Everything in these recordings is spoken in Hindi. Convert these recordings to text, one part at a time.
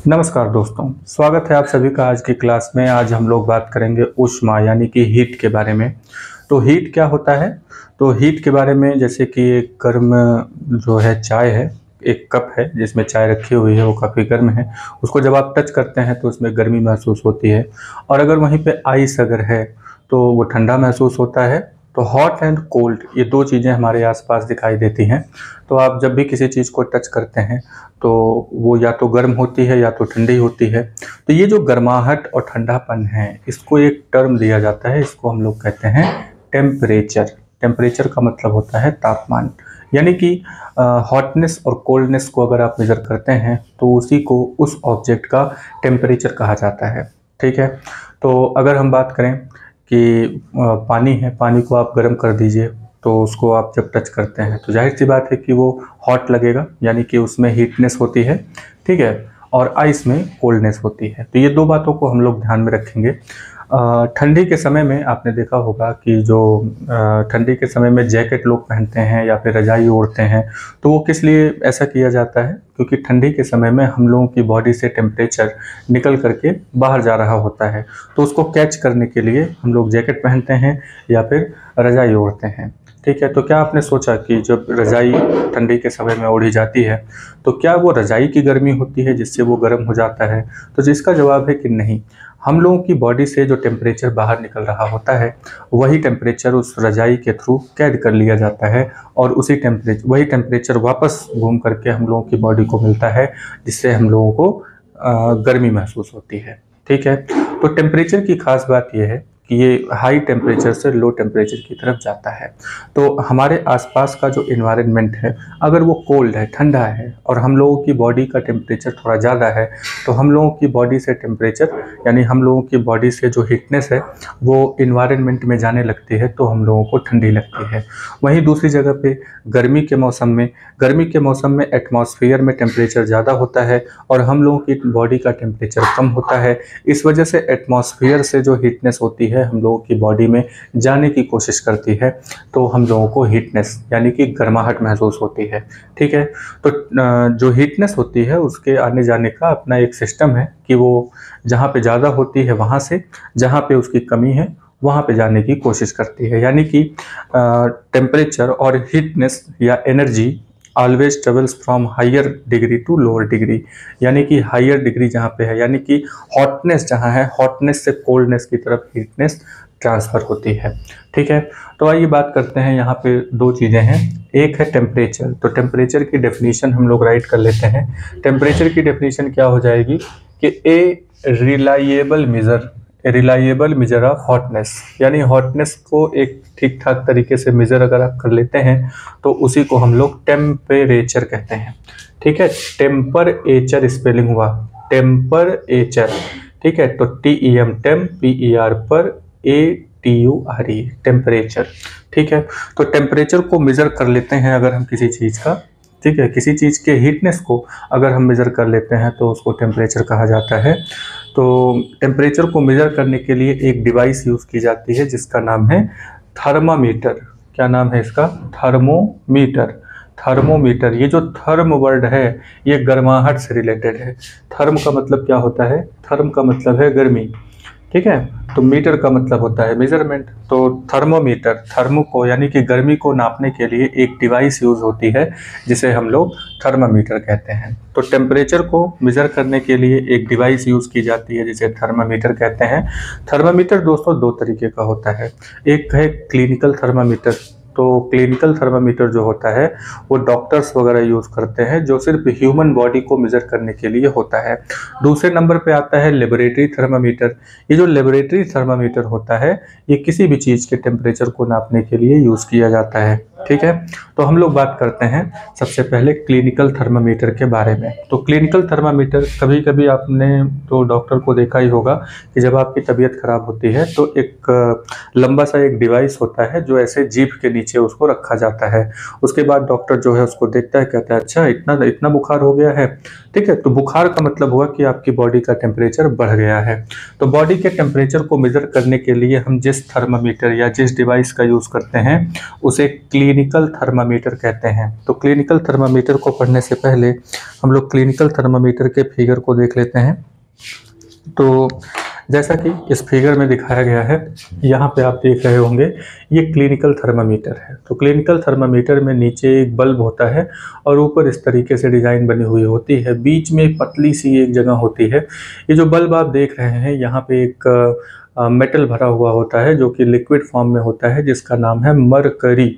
नमस्कार दोस्तों, स्वागत है आप सभी का आज की क्लास में। आज हम लोग बात करेंगे ऊष्मा यानी कि हीट के बारे में। तो हीट क्या होता है? तो हीट के बारे में जैसे कि एक गर्म जो है चाय है, एक कप है जिसमें चाय रखी हुई है, वो काफ़ी गर्म है। उसको जब आप टच करते हैं तो उसमें गर्मी महसूस होती है। और अगर वहीं पे आइस अगर है तो वो ठंडा महसूस होता है। तो हॉट एंड कोल्ड ये दो चीज़ें हमारे आसपास दिखाई देती हैं। तो आप जब भी किसी चीज़ को टच करते हैं तो वो या तो गर्म होती है या तो ठंडी होती है। तो ये जो गर्माहट और ठंडापन है, इसको एक टर्म दिया जाता है, इसको हम लोग कहते हैं टेम्परेचर। टेम्परेचर का मतलब होता है तापमान, यानी कि हॉटनेस और कोल्डनेस को अगर आप मेज़र करते हैं तो उसी को उस ऑब्जेक्ट का टेम्परेचर कहा जाता है। ठीक है। तो अगर हम बात करें कि पानी है, पानी को आप गर्म कर दीजिए तो उसको आप जब टच करते हैं तो जाहिर सी बात है कि वो हॉट लगेगा, यानी कि उसमें हीटनेस होती है। ठीक है। और आइस में कोल्डनेस होती है। तो ये दो बातों को हम लोग ध्यान में रखेंगे। ठंडी के समय में आपने देखा होगा कि जो ठंडी के समय में जैकेट लोग पहनते हैं या फिर रजाई ओढ़ते हैं, तो वो किस लिए ऐसा किया जाता है? क्योंकि ठंडी के समय में हम लोगों की बॉडी से टेम्परेचर निकल करके बाहर जा रहा होता है, तो उसको कैच करने के लिए हम लोग जैकेट पहनते हैं या फिर रजाई ओढ़ते हैं। ठीक है। तो क्या आपने सोचा कि जब रजाई ठंडी के समय में ओढ़ी जाती है तो क्या वो रजाई की गर्मी होती है जिससे वो गर्म हो जाता है? तो जिसका जवाब है कि नहीं। हम लोगों की बॉडी से जो टेम्परेचर बाहर निकल रहा होता है वही टेम्परेचर उस रजाई के थ्रू कैद कर लिया जाता है और वही टेम्परेचर वापस घूम करके हम लोगों की बॉडी को मिलता है, जिससे हम लोगों को गर्मी महसूस होती है। ठीक है। तो टेम्परेचर की खास बात यह है कि ये हाई टेम्परेचर से लो टेम्परेचर की तरफ जाता है। तो हमारे आसपास का जो इन्वायरमेंट है, अगर वो कोल्ड है, ठंडा है और हम लोगों की बॉडी का टेम्परेचर थोड़ा ज़्यादा है, तो हम लोगों की बॉडी से टेम्परेचर यानी हम लोगों की बॉडी से जो हीटनेस है वो इन्वायरमेंट में जाने लगती है, तो हम लोगों को ठंडी लगती है। वहीं दूसरी जगह पे गर्मी के मौसम में एटमॉस्फेयर में टेम्परेचर ज़्यादा होता है और हम लोगों की बॉडी का टेम्परेचर कम होता है। इस वजह से एटमॉस्फेयर से जो हीटनेस होती है हम लोगों की बॉडी में जाने की कोशिश करती है, तो हम लोगों को हीटनेस यानी कि गर्माहट महसूस होती है। ठीक है। तो जो हीटनेस होती है उसके आने जाने का अपना एक सिस्टम है कि वो जहाँ पे ज़्यादा होती है वहाँ से जहाँ पे उसकी कमी है वहाँ पे जाने की कोशिश करती है। यानी कि टेम्परेचर और हीटनेस या energy always travels from higher degree to lower degree, यानी कि हायर डिग्री जहाँ पे है, यानी कि हॉटनेस जहाँ है, हॉटनेस से कोल्डनेस की तरफ हीटनेस ट्रांसफ़र होती है। ठीक है। तो आइए बात करते हैं। यहाँ पे दो चीज़ें हैं, एक है टेम्परेचर। तो टेम्परेचर की डेफिनेशन हम लोग राइट कर लेते हैं। टेम्परेचर की डेफिनेशन क्या हो जाएगी कि a reliable measure of hotness, यानी हॉटनेस को एक ठीक ठाक तरीके से मेज़र अगर आप कर लेते हैं तो उसी को हम लोग टेम्परेचर कहते हैं। ठीक है। टेम्परेचर स्पेलिंग हुआ टेम्परेचर। ठीक है। तो TEM टेम PER पर ATURE टेम्परेचर। ठीक है। तो टेम्परेचर को मेज़र कर लेते हैं अगर हम किसी चीज़ का। ठीक है। किसी चीज़ के हीटनेस को अगर हम मेज़र कर लेते हैं तो उसको टेम्परेचर कहा जाता है। तो टेम्परेचर को मेज़र करने के लिए एक डिवाइस यूज़ की जाती है जिसका नाम है थर्मामीटर। क्या नाम है इसका? थर्मोमीटर। थर्मोमीटर, ये जो थर्म वर्ड है ये गर्माहट से रिलेटेड है। थर्म का मतलब क्या होता है? थर्म का मतलब है गर्मी। ठीक है। तो मीटर का मतलब होता है मेजरमेंट। तो थर्मोमीटर, थर्मो को यानी कि गर्मी को नापने के लिए एक डिवाइस यूज़ होती है जिसे हम लोग थर्मामीटर कहते हैं। तो टेम्परेचर को मेज़र करने के लिए एक डिवाइस यूज़ की जाती है जिसे थर्मामीटर कहते हैं। थर्मामीटर दोस्तों दो तरीके का होता है। एक है क्लिनिकल थर्मामीटर। तो क्लिनिकल थर्मामीटर जो होता है वो डॉक्टर्स वगैरह यूज़ करते हैं, जो सिर्फ ह्यूमन बॉडी को मेज़र करने के लिए होता है। दूसरे नंबर पे आता है लेबोरेटरी थर्मामीटर। ये जो लेबोरेटरी थर्मामीटर होता है ये किसी भी चीज़ के टेम्परेचर को नापने के लिए यूज़ किया जाता है। ठीक है। तो हम लोग बात करते हैं सबसे पहले क्लिनिकल थर्मामीटर के बारे में। तो क्लिनिकल थर्मामीटर कभी कभी आपने तो डॉक्टर को देखा ही होगा कि जब आपकी तबीयत खराब होती है तो एक लंबा सा एक डिवाइस होता है जो ऐसे जीभ के नीचे उसको रखा जाता है। उसके बाद डॉक्टर जो है उसको देखता है, कहता है अच्छा इतना इतना बुखार हो गया है। ठीक है। तो बुखार का मतलब हुआ कि आपकी बॉडी का टेम्परेचर बढ़ गया है। तो बॉडी के टेम्परेचर को मेज़र करने के लिए हम जिस थर्मामीटर या जिस डिवाइस का यूज़ करते हैं उसे क्लिनिकल थर्मामीटर कहते हैं। तो क्लिनिकल थर्मामीटर को पढ़ने से पहले हम लोग क्लिनिकल थर्मामीटर के फिगर को देख लेते हैं। तो जैसा कि इस फिगर में दिखाया गया है, यहाँ पे आप देख रहे होंगे ये क्लिनिकल थर्मामीटर है। तो क्लिनिकल थर्मामीटर में नीचे एक बल्ब होता है और ऊपर इस तरीके से डिज़ाइन बनी हुई होती है, बीच में एक पतली सी एक जगह होती है। ये जो बल्ब आप देख रहे हैं, यहाँ पे एक मेटल भरा हुआ होता है जो कि लिक्विड फॉर्म में होता है, जिसका नाम है मरकरी।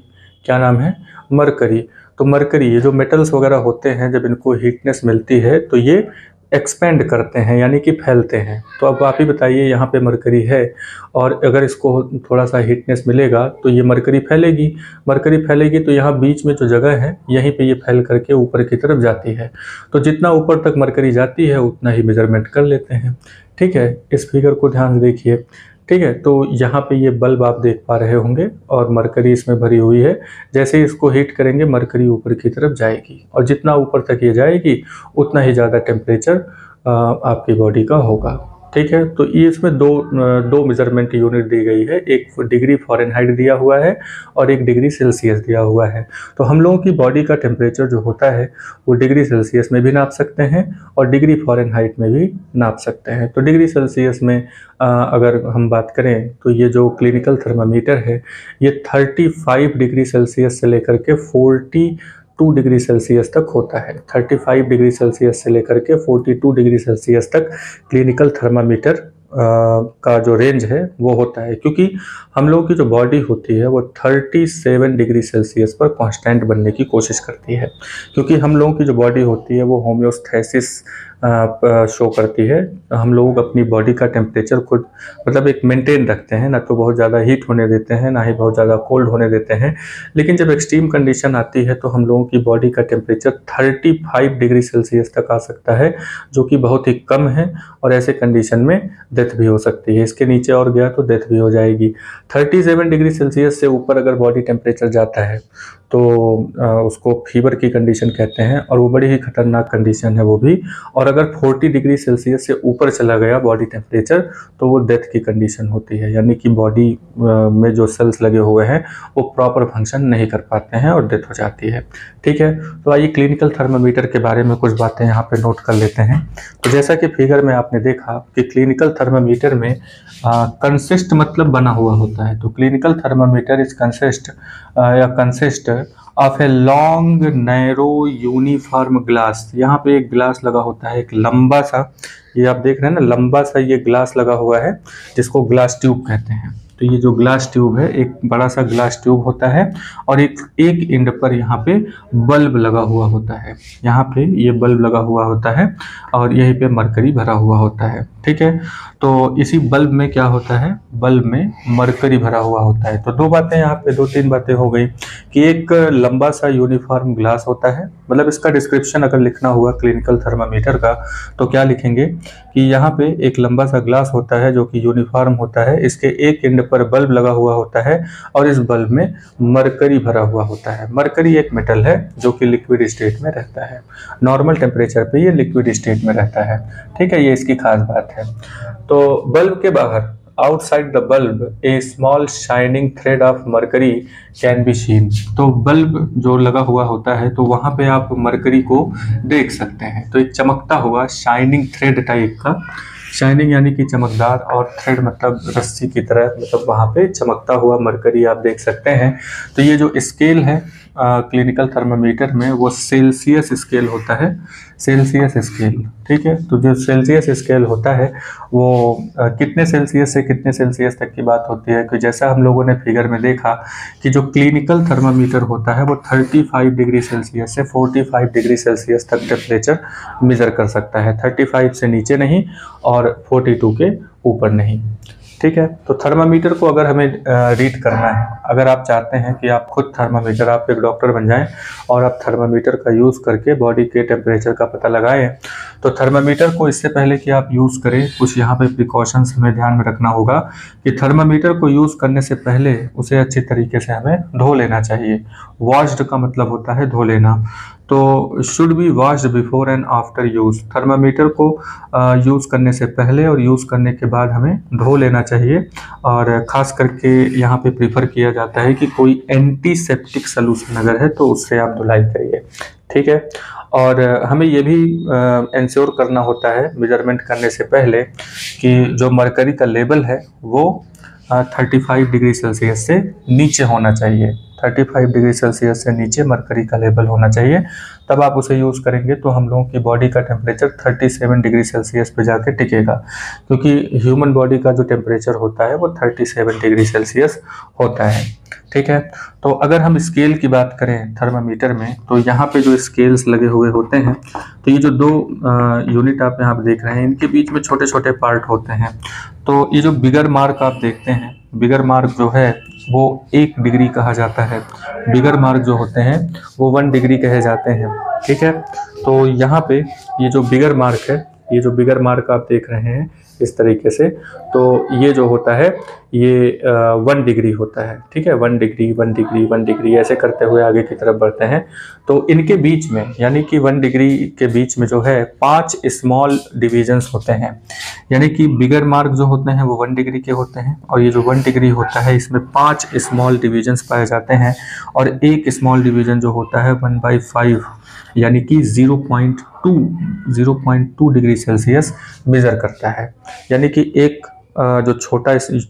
क्या नाम है? मरकरी। तो मरकरी, ये जो मेटल्स वगैरह होते हैं, जब इनको हीटनेस मिलती है तो ये एक्सपेंड करते हैं, यानी कि फैलते हैं। तो अब आप ही बताइए, यहाँ पे मरकरी है और अगर इसको थोड़ा सा हीटनेस मिलेगा तो ये मरकरी फैलेगी। मरकरी फैलेगी तो यहाँ बीच में जो जगह है, यहीं पे ये फैल करके ऊपर की तरफ जाती है। तो जितना ऊपर तक मरकरी जाती है उतना ही मेजरमेंट कर लेते हैं। ठीक है, इस फिगर को ध्यान से देखिए। ठीक है, तो यहाँ पे ये बल्ब आप देख पा रहे होंगे और मरकरी इसमें भरी हुई है। जैसे ही इसको हीट करेंगे मरकरी ऊपर की तरफ जाएगी और जितना ऊपर तक ये जाएगी उतना ही ज़्यादा टेम्परेचर आपकी बॉडी का होगा। ठीक है, तो ये इसमें दो मेजरमेंट यूनिट दी गई है, एक डिग्री फ़ारेनहाइट दिया हुआ है और एक डिग्री सेल्सियस दिया हुआ है। तो हम लोगों की बॉडी का टेम्परेचर जो होता है वो डिग्री सेल्सियस में भी नाप सकते हैं और डिग्री फ़ारेनहाइट में भी नाप सकते हैं। तो डिग्री सेल्सियस में अगर हम बात करें तो ये जो क्लिनिकल थर्मामीटर है ये 35 डिग्री सेल्सियस से लेकर के 42 डिग्री सेल्सियस तक होता है। 35 डिग्री सेल्सियस से लेकर के 42 डिग्री सेल्सियस तक क्लिनिकल थर्मामीटर का जो रेंज है वो होता है, क्योंकि हम लोगों की जो बॉडी होती है वो 37 डिग्री सेल्सियस पर कांस्टेंट बनने की कोशिश करती है। क्योंकि हम लोगों की जो बॉडी होती है वो होम्योस्टैसिस शो करती है। हम लोग अपनी बॉडी का टेम्परेचर खुद मतलब एक मेंटेन रखते हैं, ना तो बहुत ज़्यादा हीट होने देते हैं, ना ही बहुत ज़्यादा कोल्ड होने देते हैं। लेकिन जब एक्सट्रीम कंडीशन आती है तो हम लोगों की बॉडी का टेम्परेचर 35 डिग्री सेल्सियस तक आ सकता है, जो कि बहुत ही कम है और ऐसे कंडीशन में डेथ भी हो सकती है। इसके नीचे और गया तो डेथ भी हो जाएगी। 37 डिग्री सेल्सियस से ऊपर अगर बॉडी टेम्परेचर जाता है तो उसको फीवर की कंडीशन कहते हैं और वो बड़ी ही खतरनाक कंडीशन है वो भी। और अगर 40 डिग्री सेल्सियस से ऊपर चला गया बॉडी टेम्परेचर तो वो डेथ की कंडीशन होती है, यानी कि बॉडी में जो सेल्स लगे हुए हैं वो प्रॉपर फंक्शन नहीं कर पाते हैं और डेथ हो जाती है। ठीक है, तो आइए क्लिनिकल थर्मामीटर के बारे में कुछ बातें यहाँ पे नोट कर लेते हैं। तो जैसा कि फिगर में आपने देखा कि क्लिनिकल थर्मामीटर में कंसिस्ट मतलब बना हुआ होता है। तो clinical thermometer is consist of a long narrow uniform glass. यहाँ पे एक ग्लास लगा होता है, एक लंबा सा, ये आप देख रहे हैं ना, लंबा सा ये ग्लास लगा हुआ है जिसको ग्लास ट्यूब कहते हैं। तो ये जो ग्लास ट्यूब है, एक बड़ा सा ग्लास ट्यूब होता है और एक एंड पर यहाँ पे बल्ब लगा हुआ होता है। यहाँ पे ये बल्ब लगा हुआ होता है और यहीं पे मरकरी भरा हुआ होता है। ठीक है, तो इसी बल्ब में क्या होता है, बल्ब में मरकरी भरा हुआ होता है। तो दो बातें यहाँ पे, 2-3 बातें हो गई कि एक लंबा सा यूनिफॉर्म ग्लास होता है। मतलब इसका डिस्क्रिप्शन अगर लिखना हुआ क्लिनिकल थर्मामीटर का तो क्या लिखेंगे कि यहाँ पे एक लंबा सा ग्लास होता है जो कि यूनिफॉर्म होता है, इसके एक एंड पर बल्ब लगा हुआ होता है और इस बल्ब में मरकरी भरा हुआ होता है। मरकरी एक मेटल है जो कि लिक्विड स्टेट में रहता है। नॉर्मल टेम्परेचर पे ये लिक्विड स्टेट में रहता है। ठीक है, ये इसकी खास बात है। तो बल्ब के बाहर outside the bulb A small shining thread of mercury can be seen. तो बल्ब जो लगा हुआ होता है तो वहां पे आप मरकरी को देख सकते हैं। तो एक चमकता हुआ शाइनिंग थ्रेड टाइप का, शाइनिंग यानी कि चमकदार और थ्रेड मतलब रस्सी की तरह, मतलब वहाँ पे चमकता हुआ मरकरी आप देख सकते हैं। तो ये जो स्केल है क्लिनिकल थर्मामीटर में वो सेल्सियस स्केल होता है, सेल्सियस स्केल। ठीक है, तो जो सेल्सियस स्केल होता है वो कितने सेल्सियस से कितने सेल्सियस तक की बात होती है कि जैसा हम लोगों ने फिगर में देखा कि जो क्लिनिकल थर्मामीटर होता है वो 35 डिग्री सेल्सियस से 45 डिग्री सेल्सियस तक टेम्परेचर मेजर कर सकता है। 35 से नीचे नहीं और 42 के ऊपर नहीं। ठीक है, तो थर्मामीटर को अगर हमें रीड करना है, अगर आप चाहते हैं कि आप खुद थर्मामीटर, आप एक डॉक्टर बन जाएं और आप थर्मामीटर का यूज़ करके बॉडी के टेम्परेचर का पता लगाएं, तो थर्मामीटर को इससे पहले कि आप यूज़ करें कुछ यहाँ पे प्रिकॉशंस हमें ध्यान में रखना होगा कि थर्मामीटर को यूज़ करने से पहले उसे अच्छी तरीके से हमें धो लेना चाहिए। वॉश्ड का मतलब होता है धो लेना। तो should be washed before and after use. Thermometer को यूज़ करने से पहले और यूज़ करने के बाद हमें धो लेना चाहिए, और ख़ास करके यहाँ पे प्रीफर किया जाता है कि कोई एंटीसेप्टिक सॉल्यूशन अगर है तो उससे आप धुलाई करिए, ठीक है। और हमें ये भी इंश्योर करना होता है मेजरमेंट करने से पहले कि जो मरकरी का लेवल है वो 35 डिग्री सेल्सियस से नीचे होना चाहिए। 35 डिग्री सेल्सियस से नीचे मरकरी का लेवल होना चाहिए, तब आप उसे यूज़ करेंगे तो हम लोगों की बॉडी का टेम्परेचर 37 डिग्री सेल्सियस पे जाके टिकेगा, क्योंकि ह्यूमन बॉडी का जो टेम्परेचर होता है वो 37 डिग्री सेल्सियस होता है, ठीक है। तो अगर हम स्केल की बात करें थर्मामीटर में, तो यहाँ पे जो स्केल्स लगे हुए होते हैं, तो ये जो दो यूनिट आप यहाँ पे देख रहे हैं, इनके बीच में छोटे छोटे पार्ट होते हैं। तो ये जो बिगर मार्क आप देखते हैं, बिगर मार्क जो है वो 1 डिग्री कहा जाता है। बिगर मार्क जो होते हैं वो 1 डिग्री कहे जाते हैं, ठीक है। तो यहाँ पे ये जो बिगर मार्क है, ये जो बिगर मार्क आप देख रहे हैं इस तरीके से, तो ये जो होता है ये 1 डिग्री होता है, ठीक है। 1 डिग्री 1 डिग्री 1 डिग्री ऐसे करते हुए आगे की तरफ बढ़ते हैं। तो इनके बीच में यानी कि 1 डिग्री के बीच में जो है 5 स्मॉल डिविजन्स होते हैं, यानी कि बिगर मार्क जो होते हैं वो 1 डिग्री के होते हैं, और ये जो 1 डिग्री होता है इसमें 5 स्मॉल डिविजन्स पाए जाते हैं, और एक स्मॉल डिवीजन जो होता है 1/5 यानी कि 0.2 डिग्री सेल्सियस मेजर करता है। यानी कि एक जो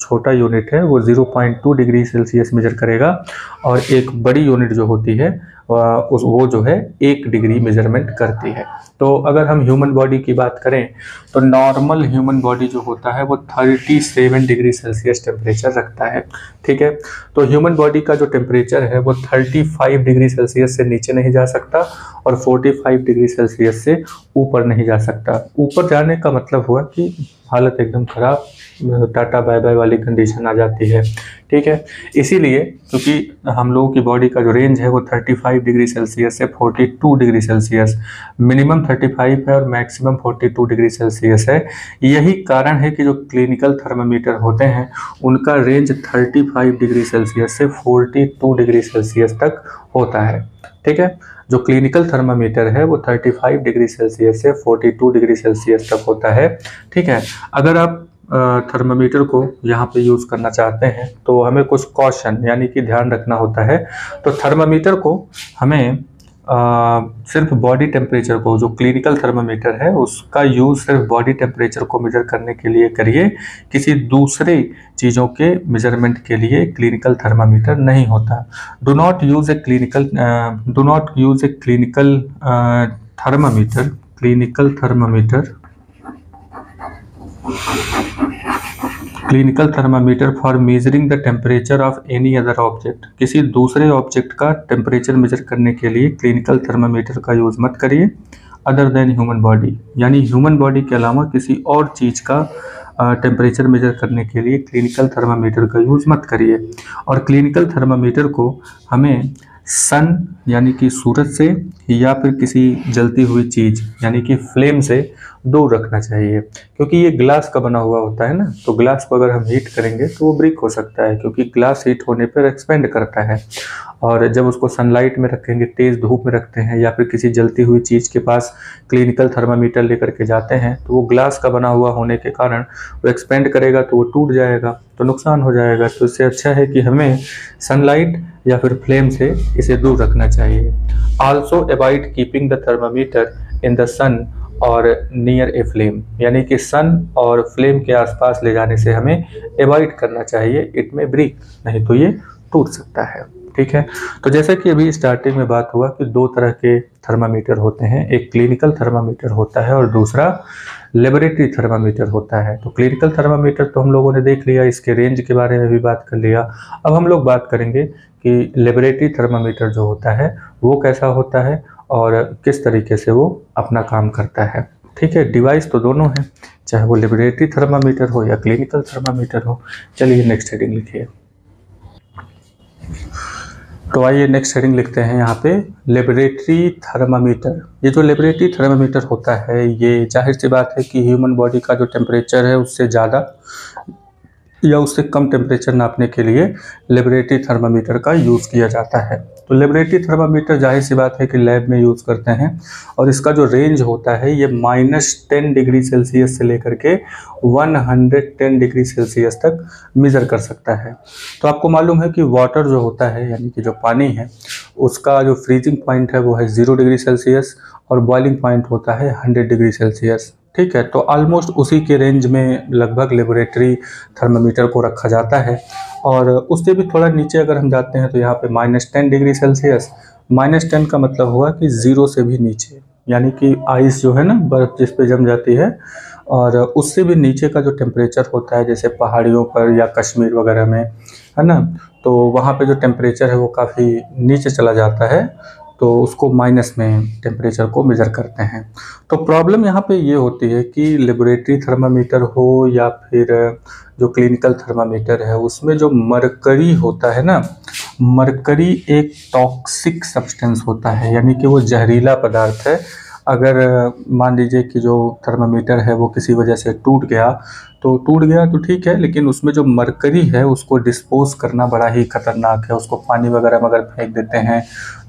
छोटा यूनिट है वो 0.2 डिग्री सेल्सियस मेजर करेगा, और एक बड़ी यूनिट जो होती है वो जो है 1 डिग्री मेजरमेंट करती है। तो अगर हम ह्यूमन बॉडी की बात करें तो नॉर्मल ह्यूमन बॉडी जो होता है वो 37 डिग्री सेल्सियस टेम्परेचर रखता है, ठीक है। तो ह्यूमन बॉडी का जो टेम्परेचर है वो 35 डिग्री सेल्सियस से नीचे नहीं जा सकता, और 45 डिग्री सेल्सियस से ऊपर नहीं जा सकता। ऊपर जाने का मतलब हुआ कि हालत एकदम ख़राब, टाटा बाय बाय वाली कंडीशन आ जाती है, ठीक है। इसीलिए क्योंकि हम लोगों की बॉडी का जो रेंज है वो 35 डिग्री सेल्सियस से 42 डिग्री सेल्सियस, मिनिमम 35 है और मैक्सिमम 42 डिग्री सेल्सियस है। यही कारण है कि जो क्लिनिकल थर्मामीटर होते हैं उनका रेंज 35 डिग्री सेल्सियस से 42 डिग्री सेल्सियस तक होता है, ठीक है। जो क्लिनिकल थर्मामीटर है वो 35 डिग्री सेल्सियस से 42 डिग्री सेल्सियस तक होता है, ठीक है। अगर आप थर्मामीटर को यहाँ पे यूज़ करना चाहते हैं तो हमें कुछ कॉशन यानी कि ध्यान रखना होता है। तो थर्मामीटर को हमें सिर्फ बॉडी टेम्परेचर को, जो क्लिनिकल थर्मामीटर है उसका यूज़ सिर्फ बॉडी टेम्परेचर को मेजर करने के लिए करिए, किसी दूसरे चीज़ों के मेजरमेंट के लिए क्लिनिकल थर्मामीटर नहीं होता। Do not use a clinical clinical thermometer for measuring the temperature of any other object. किसी दूसरे ऑब्जेक्ट का टेम्परेचर मेजर करने के लिए क्लिनिकल थर्मामीटर का यूज़ मत करिए, अदर देन ह्यूमन बॉडी, यानी ह्यूमन बॉडी के अलावा किसी और चीज़ का टेम्परेचर मेजर करने के लिए क्लिनिकल थर्मामीटर का यूज़ मत करिए। और क्लिनिकल थर्मामीटर को हमें सन यानी कि सूरज से या फिर किसी जलती हुई चीज़ यानी कि फ्लेम से दूर रखना चाहिए, क्योंकि ये ग्लास का बना हुआ होता है ना, तो ग्लास को अगर हम हीट करेंगे तो वो ब्रेक हो सकता है, क्योंकि ग्लास हीट होने पर एक्सपेंड करता है। और जब उसको सनलाइट में रखेंगे, तेज़ धूप में रखते हैं या फिर किसी जलती हुई चीज़ के पास क्लिनिकल थर्मामीटर लेकर के जाते हैं, तो वो ग्लास का बना हुआ होने के कारण वो एक्सपेंड करेगा तो वो टूट जाएगा, तो नुकसान हो जाएगा। तो इससे अच्छा है कि हमें सनलाइट या फिर फ्लेम से इसे दूर रखना चाहिए। Also avoid keeping the thermometer in the sun और नियर ए फ्लेम, यानी कि सन और फ्लेम के आसपास ले जाने से हमें अवॉइड करना चाहिए, इट में ब्रेक, नहीं तो ये टूट सकता है, ठीक है। तो जैसा कि अभी स्टार्टिंग में बात हुआ कि 2 तरह के थर्मामीटर होते हैं, एक क्लिनिकल थर्मामीटर होता है और दूसरा लेबोरेटरी थर्मामीटर होता है। तो क्लिनिकल थर्मामीटर तो हम लोगों ने देख लिया, इसके रेंज के बारे में भी बात कर लिया। अब हम लोग बात करेंगे कि लेबोरेटरी थर्मामीटर जो होता है वो कैसा होता है और किस तरीके से वो अपना काम करता है, ठीक है। डिवाइस तो दोनों हैं, चाहे वो लेबोरेटरी थर्मामीटर हो या क्लिनिकल थर्मामीटर हो। चलिए नेक्स्ट हेडिंग लिखिए। तो आइए नेक्स्ट हेडिंग लिखते हैं यहाँ पे, लेबोरेटरी थर्मामीटर। ये जो लेबोरेटरी थर्मामीटर होता है ये जाहिर सी बात है कि ह्यूमन बॉडी का जो टेम्परेचर है उससे ज़्यादा या उससे कम टेम्परेचर नापने के लिए लेबोरेटरी थर्मामीटर का यूज़ किया जाता है। तो लेबोरेटरी थर्मामीटर जाहिर सी बात है कि लैब में यूज़ करते हैं, और इसका जो रेंज होता है ये -10 डिग्री सेल्सियस से लेकर के 110 डिग्री सेल्सियस तक मेज़र कर सकता है। तो आपको मालूम है कि वाटर जो होता है, यानी कि जो पानी है, उसका जो फ्रीजिंग पॉइंट है वो है 0 डिग्री सेल्सियस, और बॉइलिंग पॉइंट होता है 100 डिग्री सेल्सियस। ठीक है, तो ऑलमोस्ट उसी के रेंज में लगभग लेबोरेटरी थर्मामीटर को रखा जाता है। और उससे भी थोड़ा नीचे अगर हम जाते हैं तो यहाँ पे -10 डिग्री सेल्सियस, -10 का मतलब हुआ कि 0 से भी नीचे, यानी कि आइस जो है ना, बर्फ़ जिस पे जम जाती है, और उससे भी नीचे का जो टेम्परेचर होता है, जैसे पहाड़ियों पर या कश्मीर वगैरह में, है ना, तो वहाँ पे जो टेम्परेचर है वो काफ़ी नीचे चला जाता है, तो उसको माइनस में टेम्परेचर को मेज़र करते हैं। तो प्रॉब्लम यहाँ पे ये होती है कि लेबोरेटरी थर्मामीटर हो या फिर जो क्लिनिकल थर्मामीटर है, उसमें जो मरकरी होता है ना, मरकरी एक टॉक्सिक सब्सटेंस होता है, यानी कि वो जहरीला पदार्थ है। अगर मान लीजिए कि जो थर्मामीटर है वो किसी वजह से टूट गया तो ठीक है, लेकिन उसमें जो मरकरी है उसको डिस्पोज करना बड़ा ही खतरनाक है। उसको पानी वगैरह में अगर फेंक देते हैं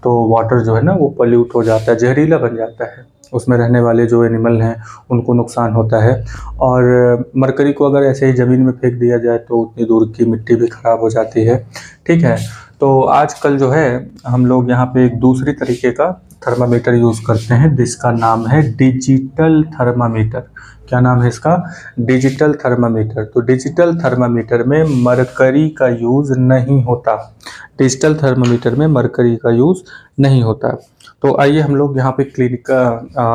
तो वाटर जो है ना वो पोल्यूट हो जाता है, जहरीला बन जाता है, उसमें रहने वाले जो एनिमल हैं उनको नुकसान होता है। और मरकरी को अगर ऐसे ही ज़मीन में फेंक दिया जाए तो उतनी दूर की मिट्टी भी ख़राब हो जाती है। ठीक है, तो आजकल जो है हम लोग यहाँ पे एक दूसरी तरीके का थर्मामीटर यूज़ करते हैं, जिसका नाम है डिजिटल थर्मामीटर। क्या नाम है इसका? Digital thermometer. तो डिजिटल थर्मामीटर में मरकरी का यूज़ नहीं होता, डिजिटल थर्मामीटर में मरकरी का यूज़ नहीं होता। तो आइए हम लोग यहाँ पे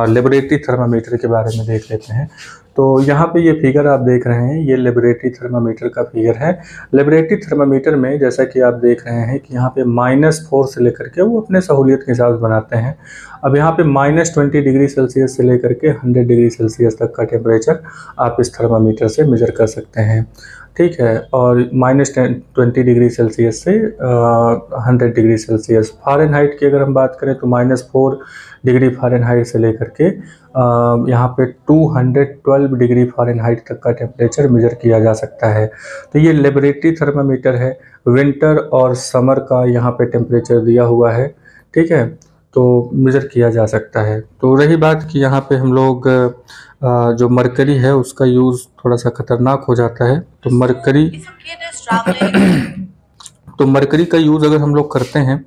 लेबोरेटरी थर्मामीटर के बारे में देख लेते हैं। तो यहाँ पे ये फिगर आप देख रहे हैं, ये लेबोरेटरी थर्मामीटर का फिगर है। लेबोरेटरी थर्मामीटर में जैसा कि आप देख रहे हैं कि यहाँ पे -4 से लेकर के वो अपने सहूलियत के हिसाब से बनाते हैं। अब यहाँ पे -20 डिग्री सेल्सियस से लेकर के 100 डिग्री सेल्सियस तक का टेम्परेचर आप इस थर्मामीटर से मेज़र कर सकते हैं। ठीक है, और -20 डिग्री सेल्सियस से 100 डिग्री सेल्सियस। फ़ारेनहाइट की अगर हम बात करें तो -4 डिग्री फ़ारेनहाइट से लेकर के यहाँ पे 212 डिग्री फ़ारेनहाइट तक का टेम्परेचर मेज़र किया जा सकता है। तो ये लेबोरेटरी थर्मामीटर है। विंटर और समर का यहाँ पे टेम्परेचर दिया हुआ है। ठीक है, तो मेज़र किया जा सकता है। तो रही बात कि यहाँ पे हम लोग जो मरकरी है उसका यूज़ थोड़ा सा ख़तरनाक हो जाता है। तो मरकरी का यूज़ अगर हम लोग करते हैं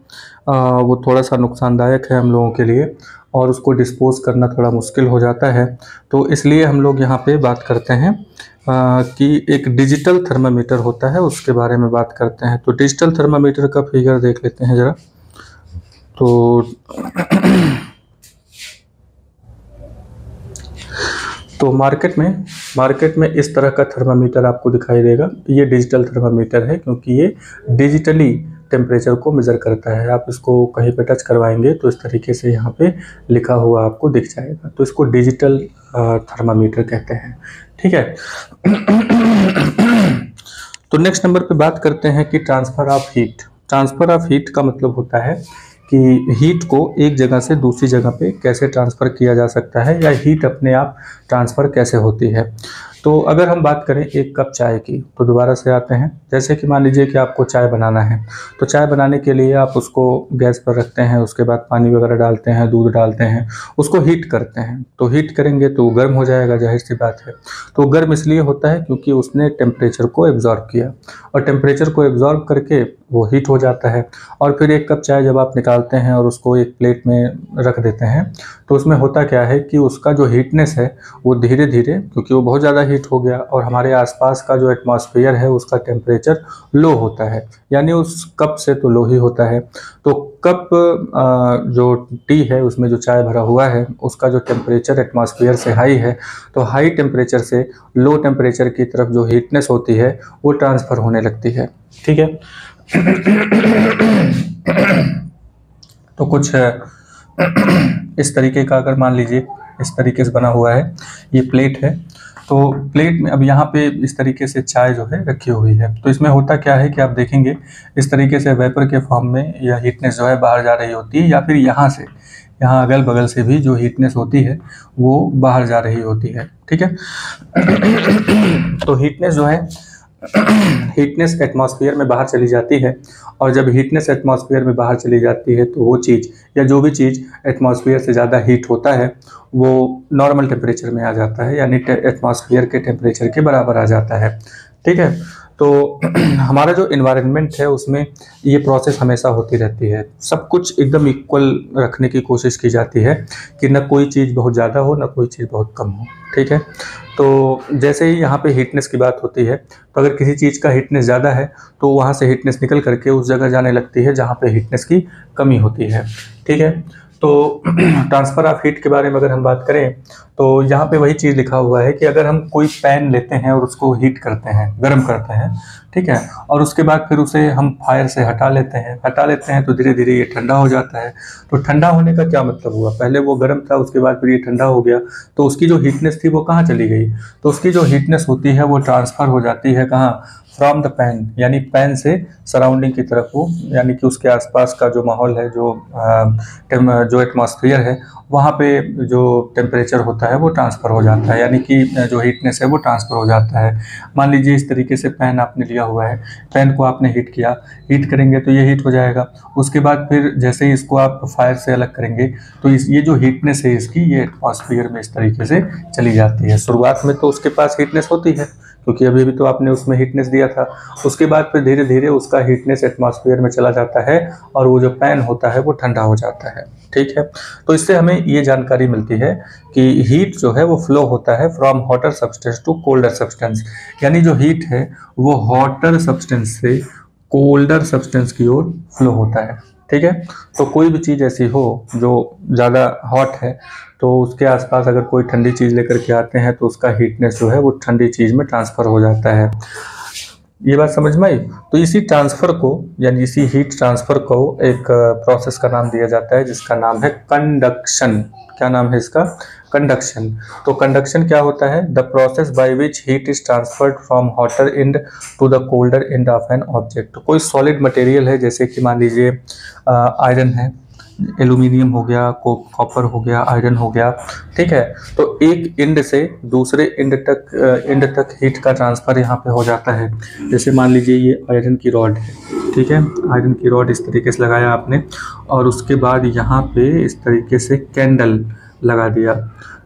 वो थोड़ा सा नुकसानदायक है हम लोगों के लिए, और उसको डिस्पोज़ करना थोड़ा मुश्किल हो जाता है। तो इसलिए हम लोग यहाँ पे बात करते हैं कि एक डिजिटल थर्मामीटर होता है, उसके बारे में बात करते हैं। तो डिजिटल थर्मामीटर का फिगर देख लेते हैं ज़रा। तो मार्केट में इस तरह का थर्मामीटर आपको दिखाई देगा। ये डिजिटल थर्मामीटर है, क्योंकि ये डिजिटली टेम्परेचर को मेज़र करता है। आप इसको कहीं पे टच करवाएंगे तो इस तरीके से यहाँ पे लिखा हुआ आपको दिख जाएगा। तो इसको डिजिटल थर्मामीटर कहते हैं। ठीक है। तो नेक्स्ट नंबर पे बात करते हैं कि transfer of heat. Transfer of heat का मतलब होता है कि हीट को एक जगह से दूसरी जगह पे कैसे ट्रांसफ़र किया जा सकता है, या हीट अपने आप ट्रांसफ़र कैसे होती है। तो अगर हम बात करें एक कप चाय की, तो दोबारा से आते हैं। जैसे कि मान लीजिए कि आपको चाय बनाना है, तो चाय बनाने के लिए आप उसको गैस पर रखते हैं, उसके बाद पानी वगैरह डालते हैं, दूध डालते हैं, उसको हीट करते हैं। तो हीट करेंगे तो गर्म हो जाएगा, जाहिर सी बात है। तो गर्म इसलिए होता है क्योंकि उसने टेम्परेचर को एब्जॉर्ब किया, और टेम्परेचर को एब्जॉर्ब करके वो हीट हो जाता है। और फिर एक कप चाय जब आप निकालते हैं और उसको एक प्लेट में रख देते हैं, तो उसमें होता क्या है कि उसका जो हीटनेस है वो धीरे धीरे, क्योंकि वो बहुत ज़्यादा हीट हो गया और हमारे आसपास का जो एटमॉस्फेयर है उसका टेम्परेचर लो होता है, यानी उस कप से तो लो ही होता है। तो कप जो टी है उसमें जो चाय भरा हुआ है उसका जो टेम्परेचर एटमॉस्फेयर से हाई है, तो हाई टेम्परेचर से लो टेम्परेचर की तरफ जो हीटनेस होती है वो ट्रांसफ़र होने लगती है। ठीक है। तो कुछ इस तरीके का, अगर मान लीजिए इस तरीके से बना हुआ है, ये प्लेट है। तो प्लेट में अब यहाँ पे इस तरीके से चाय जो है रखी हुई है। तो इसमें होता क्या है कि आप देखेंगे इस तरीके से वेपर के फॉर्म में यह हीटनेस जो है बाहर जा रही होती है, या फिर यहाँ अगल बगल से भी जो हीटनेस होती है वो बाहर जा रही होती है। ठीक है। तो हीटनेस जो है हीटनेस एटमॉस्फेयर में बाहर चली जाती है, और जब हीटनेस एटमॉस्फेयर में बाहर चली जाती है तो वो चीज़ या जो भी चीज़ एटमॉस्फेयर से ज़्यादा हीट होता है वो नॉर्मल टेम्परेचर में आ जाता है, यानी एटमॉस्फेयर के टेम्परेचर के बराबर आ जाता है। ठीक है, तो हमारा जो इन्वायरमेंट है उसमें ये प्रोसेस हमेशा होती रहती है, सब कुछ एकदम इक्वल रखने की कोशिश की जाती है कि न कोई चीज़ बहुत ज़्यादा हो न कोई चीज़ बहुत कम हो। ठीक है, तो जैसे ही यहाँ पे हीटनेस की बात होती है तो अगर किसी चीज़ का हीटनेस ज़्यादा है तो वहाँ से हीटनेस निकल करके उस जगह जाने लगती है जहाँ पे हीटनेस की कमी होती है। ठीक है, तो ट्रांसफ़र ऑफ हीट के बारे में अगर हम बात करें तो यहाँ पे वही चीज़ लिखा हुआ है कि अगर हम कोई पैन लेते हैं और उसको हीट करते हैं, गर्म करते हैं, ठीक है, और उसके बाद फिर उसे हम फायर से हटा लेते हैं तो धीरे धीरे ये ठंडा हो जाता है। तो ठंडा होने का क्या मतलब हुआ, पहले वो गर्म था उसके बाद फिर ये ठंडा हो गया, तो उसकी जो हीटनेस थी वो कहाँ चली गई, तो उसकी जो हीटनेस होती है वो ट्रांसफ़र हो जाती है कहाँ, फ्रॉम द पैन, यानी पैन से सराउंडिंग की तरफ वो, यानी कि उसके आसपास का जो माहौल है, जो एटमॉस्फेयर है वहाँ पे जो टेम्परेचर होता है वो ट्रांसफ़र हो जाता है, यानी कि जो हीटनेस है वो ट्रांसफ़र हो जाता है। मान लीजिए इस तरीके से पैन आपने लिया हुआ है, पैन को आपने हीट किया, हीट करेंगे तो ये हीट हो जाएगा, उसके बाद फिर जैसे ही इसको आप फायर से अलग करेंगे तो ये जो हीटनेस है इसकी ये एटमॉस्फेयर में इस तरीके से चली जाती है। शुरुआत में तो उसके पास हीटनेस होती है क्योंकि अभी भी तो आपने उसमें हीटनेस दिया था, उसके बाद फिर धीरे धीरे उसका हीटनेस एटमॉस्फेयर में चला जाता है और वो जो पैन होता है वो ठंडा हो जाता है। ठीक है, तो इससे हमें ये जानकारी मिलती है कि हीट जो है वो फ्लो होता है from hotter substance to colder substance, यानी जो हीट है वो हॉटर सब्सटेंस से कोल्डर सब्सटेंस की ओर फ्लो होता है। ठीक है, तो कोई भी चीज़ ऐसी हो जो ज़्यादा हॉट है तो उसके आसपास अगर कोई ठंडी चीज़ लेकर के आते हैं तो उसका हीटनेस जो है वो ठंडी चीज़ में ट्रांसफ़र हो जाता है। ये बात समझ में आई? तो इसी ट्रांसफ़र को यानी इसी हीट ट्रांसफ़र को एक प्रोसेस का नाम दिया जाता है जिसका नाम है कंडक्शन। क्या नाम है इसका? कंडक्शन। तो कंडक्शन क्या होता है? The process by which heat is transferred from hotter end to the colder end of an object. कोई सॉलिड मटेरियल है, जैसे कि मान लीजिए आयरन है, एल्यूमिनियम हो गया, कॉपर हो गया, आयरन हो गया, ठीक है, तो एक एंड से दूसरे एंड तक हीट का ट्रांसफ़र यहाँ पे हो जाता है। जैसे मान लीजिए ये आयरन की रॉड है, ठीक है, आयरन की रॉड इस तरीके से लगाया आपने और उसके बाद यहाँ पे इस तरीके से कैंडल लगा दिया,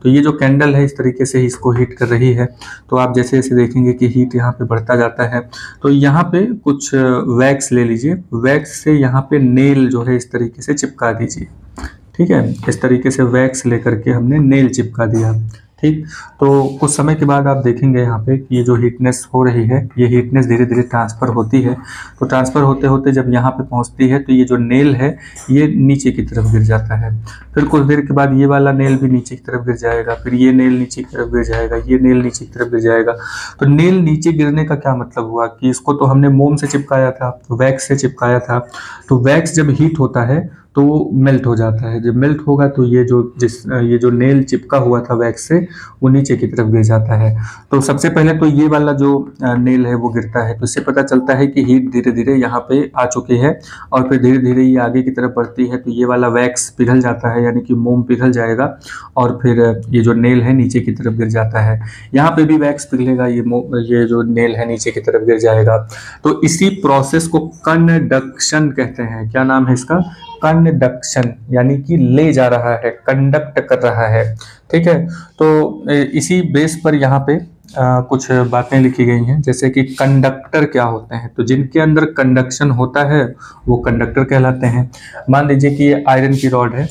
तो ये जो कैंडल है इस तरीके से इसको हीट कर रही है। तो आप जैसे जैसे देखेंगे कि हीट यहाँ पे बढ़ता जाता है, तो यहाँ पे कुछ वैक्स ले लीजिए, वैक्स से यहाँ पे नेल जो है इस तरीके से चिपका दीजिए। ठीक है, इस तरीके से वैक्स लेकर के हमने नेल चिपका दिया। ठीक, तो कुछ समय के बाद आप देखेंगे यहाँ पे कि ये जो हीटनेस हो रही है ये हीटनेस धीरे धीरे ट्रांसफ़र होती है। तो ट्रांसफ़र होते होते जब यहाँ पे पहुँचती है तो ये जो नेल है ये नीचे की तरफ गिर जाता है। फिर कुछ देर के बाद ये वाला नेल भी नीचे की तरफ गिर जाएगा, फिर ये नेल नीचे की तरफ गिर जाएगा, ये नेल नीचे की तरफ गिर जाएगा। तो नेल नीचे गिरने का क्या मतलब हुआ कि इसको तो हमने मोम से चिपकाया था, वैक्स से चिपकाया था, तो वैक्स जब हीट होता है तो वो मेल्ट हो जाता है। जब मेल्ट होगा तो ये जो नेल चिपका हुआ था वैक्स से वो नीचे की तरफ गिर जाता है। तो सबसे पहले तो ये वाला जो नेल है वो गिरता है, तो इससे पता चलता है कि हीट धीरे धीरे यहाँ पे आ चुकी है और फिर धीरे धीरे ये आगे की तरफ बढ़ती है, तो ये वाला वैक्स पिघल जाता है, यानी कि मोम पिघल जाएगा और फिर ये जो नेल है नीचे की तरफ गिर जाता है। यहाँ पे भी वैक्स पिघलेगा, ये जो नेल है नीचे की तरफ गिर जाएगा। तो इसी प्रोसेस को कंडक्शन कहते हैं। क्या नाम है इसका? कंडक्शन, यानी कि ले जा रहा है, कंडक्ट कर रहा है। ठीक है, तो इसी बेस पर यहाँ पे कुछ बातें लिखी गई हैं, जैसे कि कंडक्टर क्या होते हैं। तो जिनके अंदर कंडक्शन होता है वो कंडक्टर कहलाते हैं। मान लीजिए कि ये आयरन की रॉड है,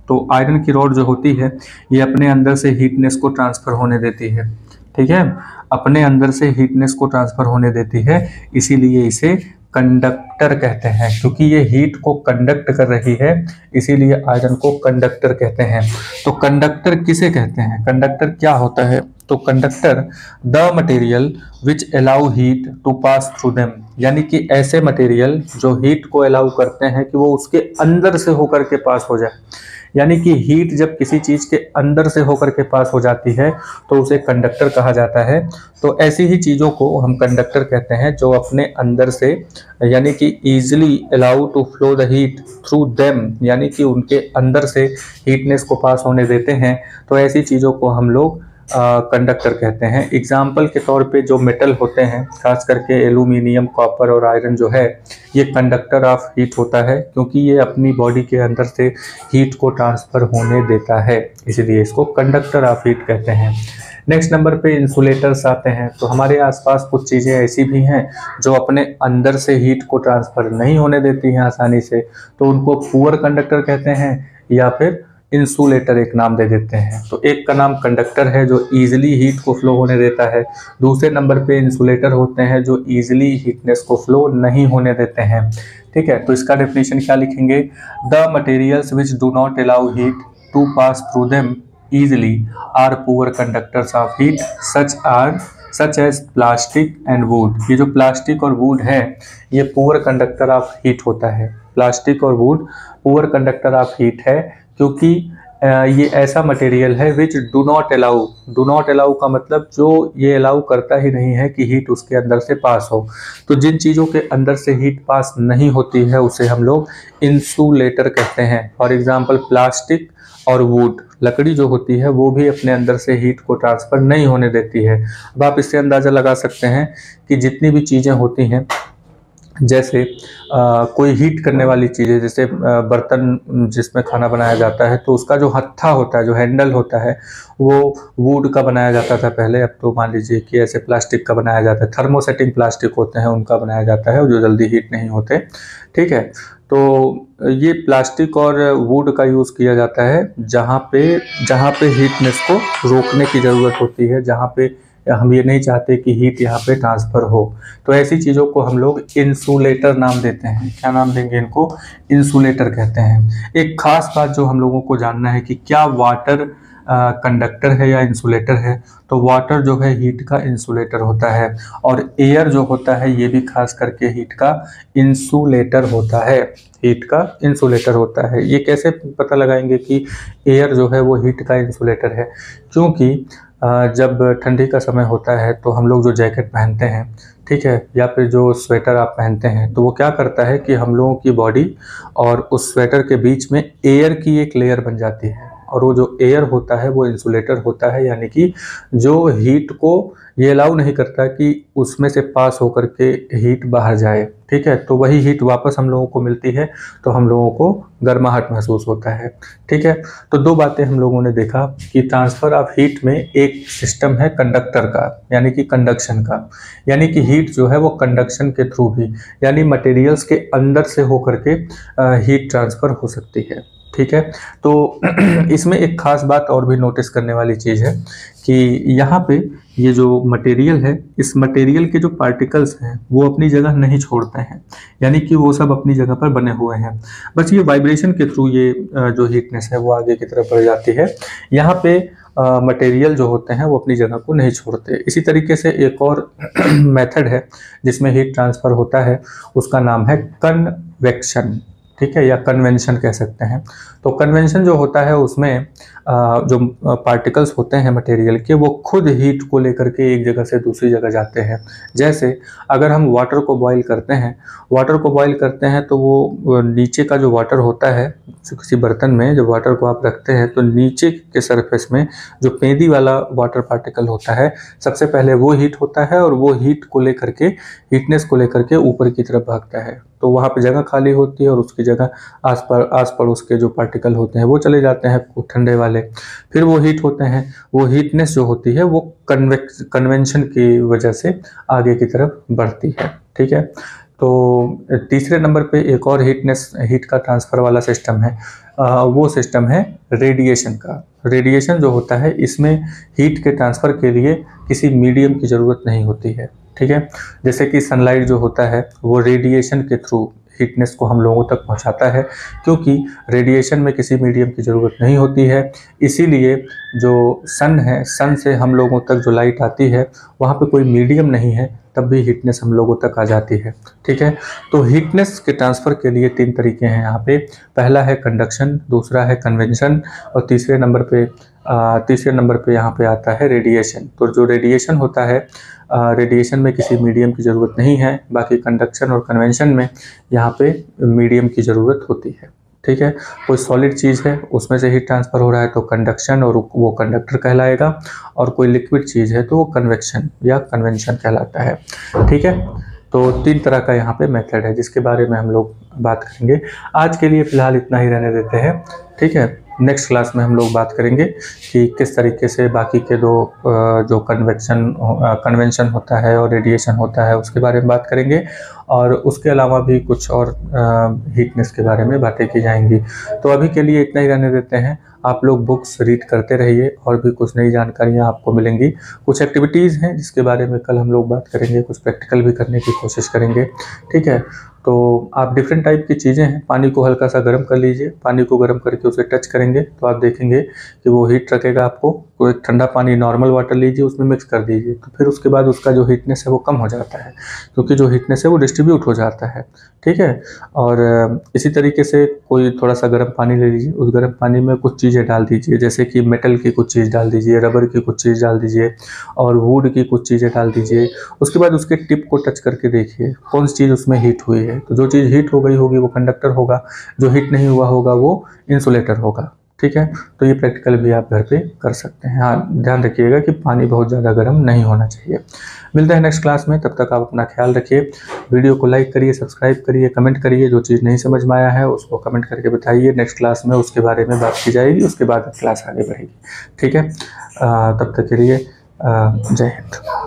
तो आयरन की रॉड जो होती है ये अपने अंदर से हीटनेस को ट्रांसफ़र होने देती है। ठीक है, अपने अंदर से हीटनेस को ट्रांसफ़र होने देती है, इसीलिए इसे कंडक्टर कहते हैं। क्योंकि ये हीट को कंडक्ट कर रही है इसीलिए आयरन को कंडक्टर कहते हैं। तो कंडक्टर किसे कहते हैं? कंडक्टर क्या होता है? तो conductor the material which allow heat to pass through them, यानी कि ऐसे मटेरियल जो हीट को अलाउ करते हैं कि वो उसके अंदर से होकर के पास हो जाए। यानी कि हीट जब किसी चीज़ के अंदर से होकर के पास हो जाती है तो उसे कंडक्टर कहा जाता है। तो ऐसी ही चीज़ों को हम कंडक्टर कहते हैं जो अपने अंदर से, यानी कि easily allow to flow the heat through them, यानी कि उनके अंदर से हीटनेस को पास होने देते हैं। तो ऐसी चीज़ों को हम लोग कंडक्टर कहते हैं। एग्जाम्पल के तौर पे जो मेटल होते हैं, खास करके एल्यूमिनियम, कॉपर और आयरन जो है, ये कंडक्टर ऑफ हीट होता है, क्योंकि ये अपनी बॉडी के अंदर से हीट को ट्रांसफ़र होने देता है, इसलिए इसको कंडक्टर ऑफ हीट कहते हैं। नेक्स्ट नंबर पे इंसुलेटर्स आते हैं। तो हमारे आसपास कुछ चीज़ें ऐसी भी हैं जो अपने अंदर से हीट को ट्रांसफ़र नहीं होने देती हैं आसानी से, तो उनको पुअर कंडक्टर कहते हैं या फिर इंसुलेटर एक नाम दे देते हैं। तो एक का नाम कंडक्टर है जो ईजिली हीट को फ्लो होने देता है, दूसरे नंबर पे इंसुलेटर होते हैं जो ईजिली हीटनेस को फ्लो नहीं होने देते हैं। ठीक है, तो इसका डेफिनेशन क्या लिखेंगे? The materials which do not allow heat to pass through them easily are poor conductors of heat such as plastic and wood। ये जो प्लास्टिक और वुड है ये पुअर कंडक्टर ऑफ हीट होता है। प्लास्टिक और would poor conductor of heat है क्योंकि ये ऐसा मटेरियल है विच डू नॉट अलाउ का मतलब जो ये अलाउ करता ही नहीं है कि हीट उसके अंदर से पास हो। तो जिन चीज़ों के अंदर से हीट पास नहीं होती है उसे हम लोग इंसुलेटर कहते हैं। फॉर एग्जांपल प्लास्टिक और वुड, लकड़ी जो होती है वो भी अपने अंदर से हीट को ट्रांसफ़र नहीं होने देती है। अब आप इससे अंदाज़ा लगा सकते हैं कि जितनी भी चीज़ें होती हैं, जैसे कोई हीट करने वाली चीज़ें, जैसे बर्तन जिसमें खाना बनाया जाता है, तो उसका जो हत्था होता है, जो हैंडल होता है, वो वुड का बनाया जाता था पहले। अब तो मान लीजिए कि ऐसे प्लास्टिक का बनाया जाता है, थर्मोसेटिंग प्लास्टिक होते हैं उनका बनाया जाता है, जो जल्दी हीट नहीं होते। ठीक है, तो ये प्लास्टिक और वुड का यूज़ किया जाता है जहाँ पे हीटनेस को रोकने की ज़रूरत होती है, जहाँ पे हम ये नहीं चाहते कि हीट यहाँ पे ट्रांसफ़र हो। तो ऐसी चीज़ों को हम लोग इंसुलेटर नाम देते हैं। क्या नाम देंगे इनको? इंसुलेटर कहते हैं। एक खास बात जो हम लोगों को जानना है कि क्या वाटर कंडक्टर है या इंसुलेटर है? तो वाटर जो है हीट का इंसुलेटर होता है, और एयर जो होता है ये भी खास करके हीट का इंसुलेटर होता है। हीट का इंसुलेटर होता है। ये कैसे पता लगाएंगे कि एयर जो है वो हीट का इंसुलेटर है? क्योंकि जब ठंडी का समय होता है तो हम लोग जो जैकेट पहनते हैं, ठीक है, या फिर जो स्वेटर आप पहनते हैं, तो वो क्या करता है कि हम लोगों की बॉडी और उस स्वेटर के बीच में एयर की एक लेयर बन जाती है, और वो जो एयर होता है वो इंसुलेटर होता है, यानी कि जो हीट को ये अलाउ नहीं करता कि उसमें से पास होकर के हीट बाहर जाए। ठीक है, तो वही हीट वापस हम लोगों को मिलती है, तो हम लोगों को गर्माहट महसूस होता है। ठीक है, तो दो बातें हम लोगों ने देखा कि ट्रांसफ़र ऑफ हीट में एक सिस्टम है कंडक्टर का, यानी कि कंडक्शन का, यानी कि हीट जो है वो कंडक्शन के थ्रू भी, यानी मटेरियल्स के अंदर से होकर के हीट ट्रांसफ़र हो सकती है। ठीक है, तो इसमें एक खास बात और भी नोटिस करने वाली चीज़ है कि यहाँ पे ये जो मटेरियल है, इस मटेरियल के जो पार्टिकल्स हैं वो अपनी जगह नहीं छोड़ते हैं, यानी कि वो सब अपनी जगह पर बने हुए हैं। बस ये वाइब्रेशन के थ्रू ये जो हीटनेस है वो आगे की तरफ बढ़ जाती है। यहाँ पे मटेरियल जो होते हैं वो अपनी जगह को नहीं छोड़ते। इसी तरीके से एक और मेथड है जिसमें हीट ट्रांसफ़र होता है, उसका नाम है कन्वेक्शन। ठीक है, या कन्वेंशन कह सकते हैं। तो कन्वेंशन जो होता है उसमें जो पार्टिकल्स होते हैं मटेरियल के, वो खुद हीट को लेकर के एक जगह से दूसरी जगह जाते हैं। जैसे अगर हम वाटर को बॉईल करते हैं तो वो नीचे का जो वाटर होता है, किसी बर्तन में जब वाटर को आप रखते हैं तो नीचे के सरफेस में जो पेंदी वाला वाटर पार्टिकल होता है, सबसे पहले वो हीट होता है, और वो हीट को लेकर के, हीटनेस को लेकर के ऊपर की तरफ भागता है। तो वहाँ पे जगह खाली होती है और उसकी जगह आस पड़ोस के जो पार्टिकल होते हैं वो चले जाते हैं ठंडे वाले, फिर वो हीट होते हैं। वो हीटनेस जो होती है वो कन्वेंशन की वजह से आगे की तरफ बढ़ती है। ठीक है, तो तीसरे नंबर पे एक और हीट का ट्रांसफ़र वाला सिस्टम है, वो सिस्टम है रेडिएशन का। रेडिएशन जो होता है इसमें हीट के ट्रांसफ़र के लिए किसी मीडियम की ज़रूरत नहीं होती है। ठीक है, जैसे कि सनलाइट जो होता है वो रेडिएशन के थ्रू हीटनेस को हम लोगों तक पहुंचाता है, क्योंकि रेडिएशन में किसी मीडियम की ज़रूरत नहीं होती है। इसीलिए जो सन है, सन से हम लोगों तक जो लाइट आती है वहाँ पे कोई मीडियम नहीं है, तब भी हीटनेस हम लोगों तक आ जाती है। ठीक है, तो हीटनेस के ट्रांसफ़र के लिए तीन तरीके हैं यहाँ पे। पहला है कंडक्शन, दूसरा है कन्वेंशन, और तीसरे नंबर पे यहाँ पे आता है रेडिएशन। तो जो रेडिएशन होता है, रेडिएशन में किसी मीडियम की ज़रूरत नहीं है, बाकी कंडक्शन और कन्वेंशन में यहाँ पे मीडियम की ज़रूरत होती है। ठीक है। कोई सॉलिड चीज़ है उसमें से हीट ट्रांसफ़र हो रहा है तो कंडक्शन, और वो कंडक्टर कहलाएगा। और कोई लिक्विड चीज़ है तो वो कन्वेक्शन या कन्वेंशन कहलाता है, ठीक है। तो 3 तरह का यहाँ पे मेथड है जिसके बारे में हम लोग बात करेंगे। आज के लिए फ़िलहाल इतना ही रहने देते हैं, ठीक है। नेक्स्ट क्लास में हम लोग बात करेंगे कि किस तरीके से बाकी के दो जो कन्वेंशन होता है और रेडिएशन होता है उसके बारे में बात करेंगे, और उसके अलावा भी कुछ और हीटनेस के बारे में बातें की जाएंगी। तो अभी के लिए इतना ही रहने देते हैं। आप लोग बुक्स रीड करते रहिए और भी कुछ नई जानकारियाँ आपको मिलेंगी। कुछ एक्टिविटीज़ हैं जिसके बारे में कल हम लोग बात करेंगे, कुछ प्रैक्टिकल भी करने की कोशिश करेंगे, ठीक है। तो आप डिफरेंट टाइप की चीज़ें हैं, पानी को हल्का सा गर्म कर लीजिए, पानी को गर्म करके उसे टच करेंगे तो आप देखेंगे कि वो हीट रखेगा आपको। कोई एक ठंडा पानी नॉर्मल वाटर लीजिए, उसमें मिक्स कर दीजिए, तो फिर उसके बाद उसका जो हीटनेस है वो कम हो जाता है, क्योंकि जो हीटनेस है वो डिस्ट्रीब्यूट हो जाता है, ठीक है। और इसी तरीके से कोई थोड़ा सा गर्म पानी ले लीजिए, उस गर्म पानी में कुछ चीज़ें डाल दीजिए, जैसे कि मेटल की कुछ चीज़ डाल दीजिए, रबर की कुछ चीज़ डाल दीजिए और वुड की कुछ चीज़ें डाल दीजिए। उसके बाद उसके टिप को टच करके देखिए कौन सी चीज़ उसमें हीट हुई है। तो जो चीज़ हीट हो गई होगी वो कंडक्टर होगा, जो हीट नहीं हुआ होगा वो इंसुलेटर होगा, ठीक है। तो ये प्रैक्टिकल भी आप घर पे कर सकते हैं। हाँ, ध्यान रखिएगा कि पानी बहुत ज़्यादा गर्म नहीं होना चाहिए। मिलते हैं नेक्स्ट क्लास में, तब तक आप अपना ख्याल रखिए। वीडियो को लाइक करिए, सब्सक्राइब करिए, कमेंट करिए, जो चीज़ नहीं समझ में आया है उसको कमेंट करके बताइए। नेक्स्ट क्लास में उसके बारे में बात की जाएगी, उसके बाद क्लास आगे बढ़ेगी, ठीक है। तब तक के लिए जय हिंद।